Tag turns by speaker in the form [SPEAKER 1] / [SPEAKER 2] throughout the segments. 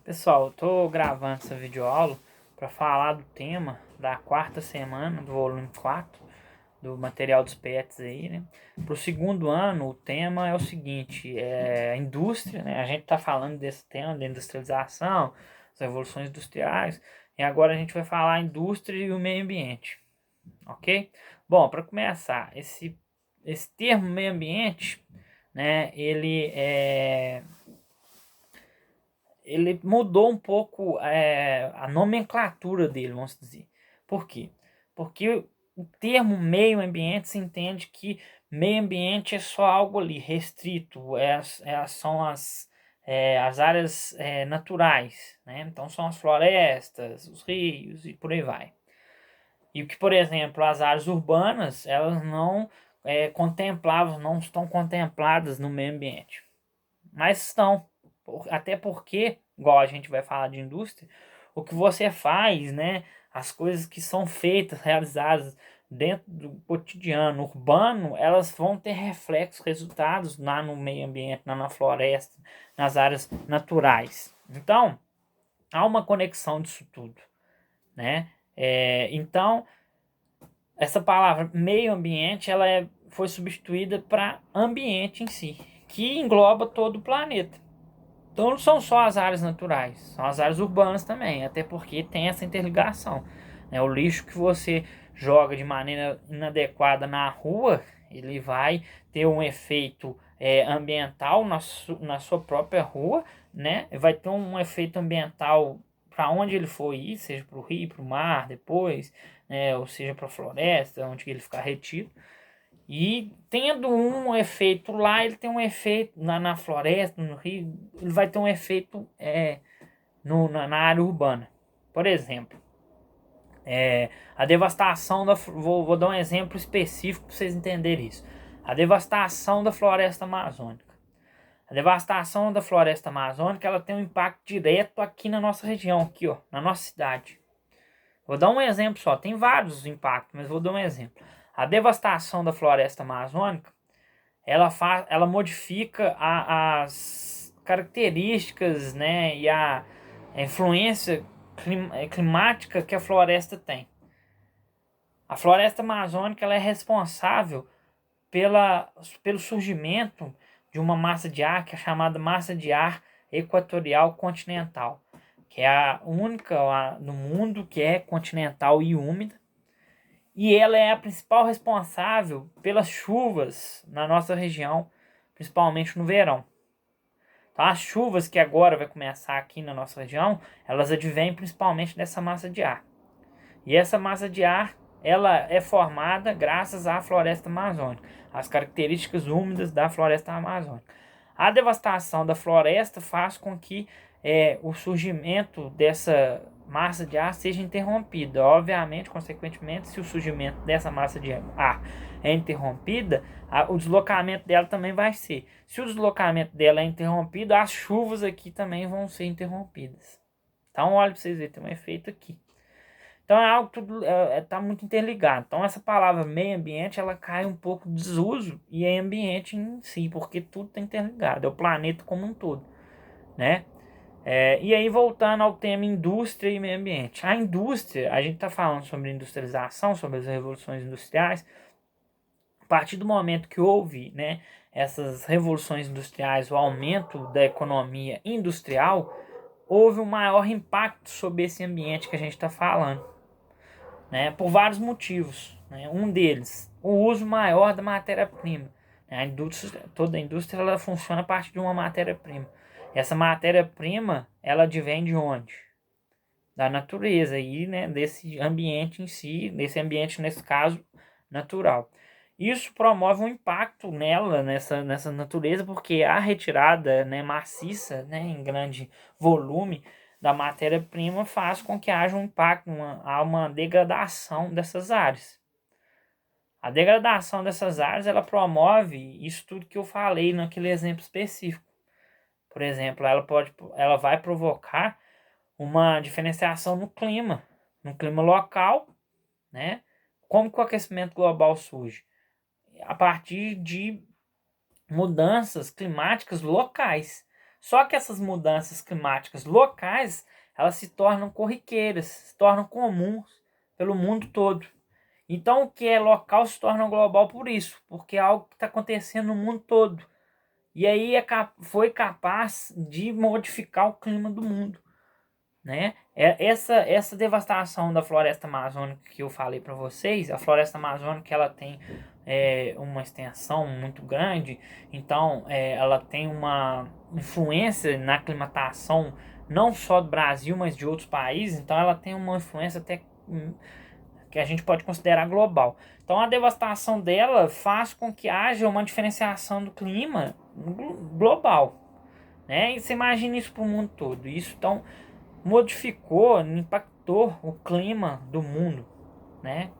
[SPEAKER 1] Pessoal, eu tô gravando essa videoaula para falar do tema da quarta semana do volume 4 do material dos PETs aí, né? Para o segundo ano, o tema é o seguinte, é a indústria, né? A gente tá falando desse tema da industrialização, as revoluções industriais, e agora a gente vai falar a indústria e o meio ambiente, ok? Bom, para começar, esse termo meio ambiente, né? Ele mudou um pouco a nomenclatura dele, vamos dizer. Por quê? Porque o termo meio ambiente se entende que meio ambiente é só algo ali restrito, são as áreas naturais, né? Então são as florestas, os rios e por aí vai. E que, por exemplo, as áreas urbanas, elas não não estão contempladas no meio ambiente. Mas estão. Até porque, igual a gente vai falar de indústria, o que você faz, né? As coisas que são feitas, realizadas dentro do cotidiano urbano, elas vão ter reflexos, resultados lá no meio ambiente, lá na floresta, nas áreas naturais. Então, há uma conexão disso tudo, né? Então, essa palavra meio ambiente, foi substituída para ambiente em si, que engloba todo o planeta. Então não são só as áreas naturais, são as áreas urbanas também, até porque tem essa interligação, né? O lixo que você joga de maneira inadequada na rua, ele vai ter um efeito ambiental na sua própria rua, né? Vai ter um efeito ambiental para onde ele for ir, seja para o rio, para o mar depois, né? Ou seja para a floresta, onde ele ficar retido. E tendo um efeito lá, ele tem um efeito na floresta, no rio, ele vai ter um efeito na área urbana. Por exemplo, a devastação vou dar um exemplo específico para vocês entenderem isso. A devastação da floresta amazônica. A devastação da floresta amazônica, ela tem um impacto direto aqui na nossa região, aqui, ó, na nossa cidade. Vou dar um exemplo só, tem vários impactos, mas vou dar um exemplo. A devastação da floresta amazônica, ela modifica as características, né, e a influência climática que a floresta tem. A floresta amazônica ela é responsável pelo surgimento de uma massa de ar que é chamada massa de ar equatorial continental, que é a única no mundo que é continental e úmida. E ela é a principal responsável pelas chuvas na nossa região, principalmente no verão. Então, as chuvas que agora vai começar aqui na nossa região, elas advêm principalmente dessa massa de ar. E essa massa de ar, ela é formada graças à floresta amazônica, às características úmidas da floresta amazônica. A devastação da floresta faz com que o surgimento dessa massa de ar seja interrompida. Obviamente, consequentemente, se o surgimento dessa massa de ar é interrompida, o deslocamento dela também vai ser. Se o deslocamento dela é interrompido, as chuvas aqui também vão ser interrompidas. Então, olha para vocês verem, tem um efeito aqui. Então é algo que tudo tá muito interligado. Então essa palavra meio ambiente ela cai um pouco de desuso e é ambiente em si, porque tudo está interligado, é o planeta como um todo, né? E aí voltando ao tema indústria e meio ambiente. A indústria, a gente está falando sobre industrialização, sobre as revoluções industriais. A partir do momento que houve, né, essas revoluções industriais, o aumento da economia industrial, houve um maior impacto sobre esse ambiente que a gente está falando, né, por vários motivos, né? Um deles, o uso maior da matéria-prima. Toda a indústria ela funciona a partir de uma matéria-prima. Essa matéria-prima, ela advém de onde? Da natureza e, né, desse ambiente em si, desse ambiente, nesse caso, natural. Isso promove um impacto nessa natureza, porque a retirada, né, maciça, né, em grande volume da matéria-prima faz com que haja um impacto, há uma degradação dessas áreas. A degradação dessas áreas ela promove isso tudo que eu falei naquele exemplo específico. Por exemplo, ela vai provocar uma diferenciação no clima local, né? Como que o aquecimento global surge? A partir de mudanças climáticas locais. Só que essas mudanças climáticas locais, elas se tornam corriqueiras, se tornam comuns pelo mundo todo. Então, o que é local se torna global por isso, porque é algo que está acontecendo no mundo todo. E aí foi capaz de modificar o clima do mundo, né? Essa devastação da floresta amazônica que eu falei para vocês, a floresta amazônica ela tem uma extensão muito grande, então ela tem uma influência na aclimatação não só do Brasil, mas de outros países, então ela tem uma influência até que a gente pode considerar global. Então a devastação dela faz com que haja uma diferenciação do clima global, né? E você imagina isso para o mundo todo. Isso então modificou, impactou o clima do mundo, né?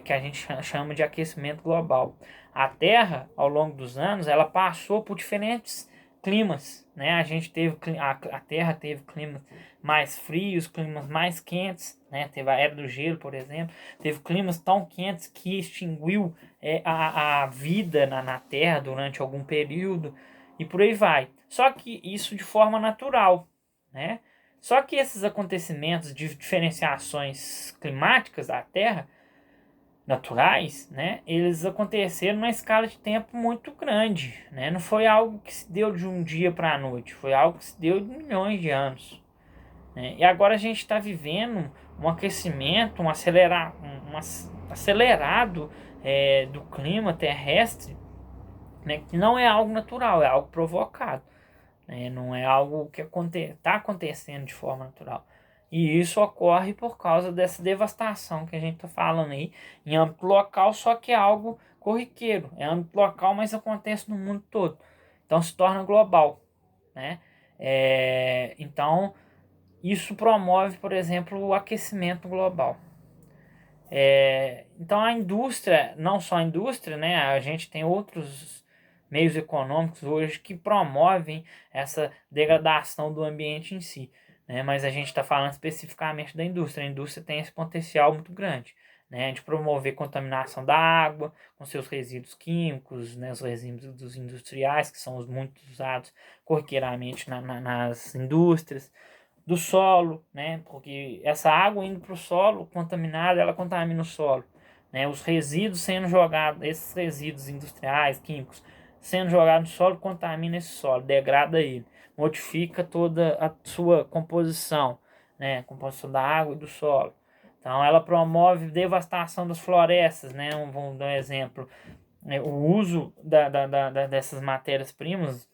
[SPEAKER 1] Que a gente chama de aquecimento global. A Terra, ao longo dos anos, ela passou por diferentes climas, né? A gente teve a Terra teve climas mais frios, climas mais quentes, né? Teve a era do gelo, por exemplo, teve climas tão quentes que extinguiu a vida na Terra durante algum período e por aí vai. Só que isso de forma natural, né? Só que esses acontecimentos de diferenciações climáticas da Terra naturais, né, eles aconteceram numa escala de tempo muito grande, né? Não foi algo que se deu de um dia para a noite, foi algo que se deu de milhões de anos, né? E agora a gente está vivendo um aquecimento, um acelerado do clima terrestre, né, que não é algo natural, é algo provocado, né? Não é algo que está acontecendo de forma natural. E isso ocorre por causa dessa devastação que a gente está falando aí em âmbito local, só que é algo corriqueiro. É âmbito local, mas acontece no mundo todo. Então se torna global, né? Então isso promove, por exemplo, o aquecimento global. Então a indústria, não só a indústria, né? A gente tem outros meios econômicos hoje que promovem essa degradação do ambiente em si, né? Mas a gente está falando especificamente da indústria. A indústria tem esse potencial muito grande, né? De promover contaminação da água com seus resíduos químicos, né? Os resíduos industriais que são os muito usados corriqueiramente nas indústrias, do solo, né? Porque essa água indo para o solo contaminada, ela contamina o solo, né? Os resíduos sendo jogados, esses resíduos industriais, químicos, sendo jogados no solo, contamina esse solo, degrada ele, modifica toda a sua composição, né? A composição da água e do solo. Então ela promove devastação das florestas, né? Vamos dar um exemplo, né? O uso dessas matérias-primas,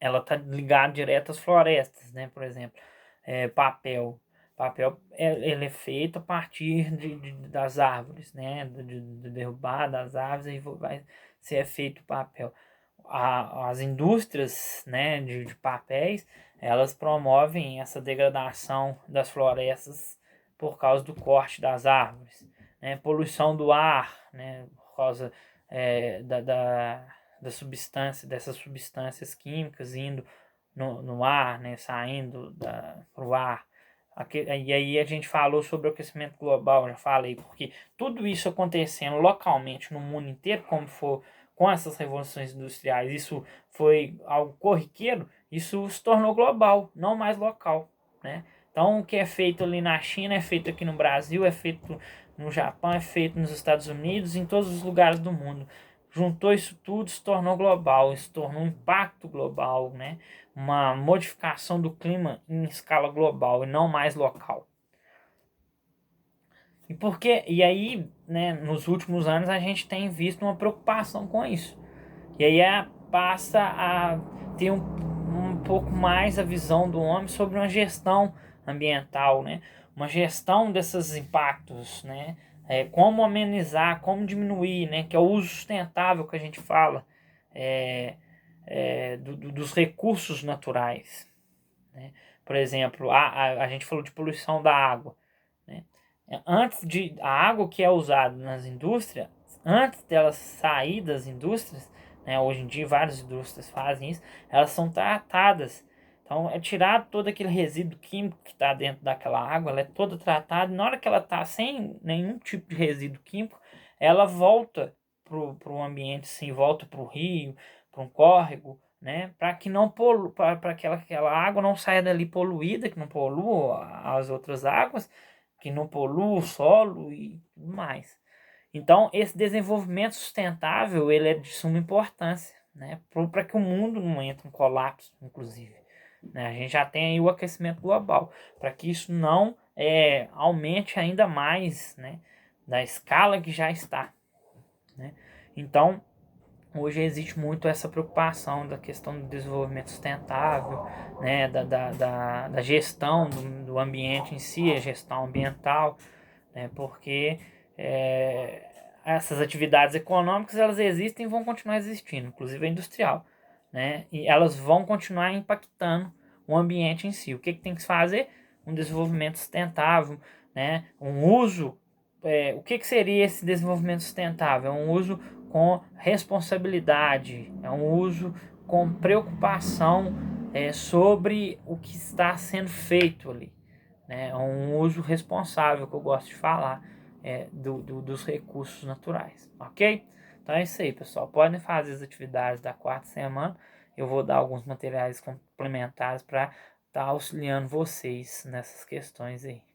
[SPEAKER 1] ela está ligada direto às florestas, né? Por exemplo, papel. Papel ele é feito a partir das árvores, né? De derrubar das árvores e vai ser feito papel. As indústrias, né, de papéis, elas promovem essa degradação das florestas por causa do corte das árvores, né? Poluição do ar, né? Por causa dessas substâncias químicas indo no ar, né, saindo pro ar. E aí a gente falou sobre o aquecimento global, já falei, porque tudo isso acontecendo localmente no mundo inteiro, como for com essas revoluções industriais, isso foi algo corriqueiro, isso se tornou global, não mais local, né? Então o que é feito ali na China é feito aqui no Brasil, é feito no Japão, é feito nos Estados Unidos, em todos os lugares do mundo. Juntou isso tudo, se tornou global, se tornou um impacto global, né? Uma modificação do clima em escala global e não mais local. E aí, né, nos últimos anos a gente tem visto uma preocupação com isso. E aí passa a ter um pouco mais a visão do homem sobre uma gestão ambiental, né? Uma gestão desses impactos, né? Como amenizar, como diminuir, né? Que é o uso sustentável que a gente fala dos recursos naturais, né? Por exemplo, a gente falou de poluição da água, né? A água que é usada nas indústrias, antes delas sair das indústrias, né, hoje em dia várias indústrias fazem isso, elas são tratadas. Então é tirado todo aquele resíduo químico que está dentro daquela água, ela é toda tratada, e na hora que ela está sem nenhum tipo de resíduo químico, ela volta para o ambiente, sim, volta para o rio, para um córrego, né? Para que não para que aquela água não saia dali poluída, que não polua as outras águas, que não polua o solo e tudo mais. Então, esse desenvolvimento sustentável, ele é de suma importância, né? Para que o mundo não entre em colapso, inclusive. Né? A gente já tem aí o aquecimento global, para que isso não aumente ainda mais, né? Da escala que já está, né? Então, hoje existe muito essa preocupação da questão do desenvolvimento sustentável, né? Da gestão do ambiente em si, a gestão ambiental, né? Porque essas atividades econômicas elas existem e vão continuar existindo, inclusive a industrial, né? E elas vão continuar impactando o ambiente em si. O que tem que se fazer? Um desenvolvimento sustentável, né? Um uso. O que seria esse desenvolvimento sustentável? É um uso com responsabilidade, é um uso com preocupação sobre o que está sendo feito ali, né? É um uso responsável que eu gosto de falar dos recursos naturais, ok? Então é isso aí, pessoal. Podem fazer as atividades da quarta semana. Eu vou dar alguns materiais complementares para estar auxiliando vocês nessas questões aí.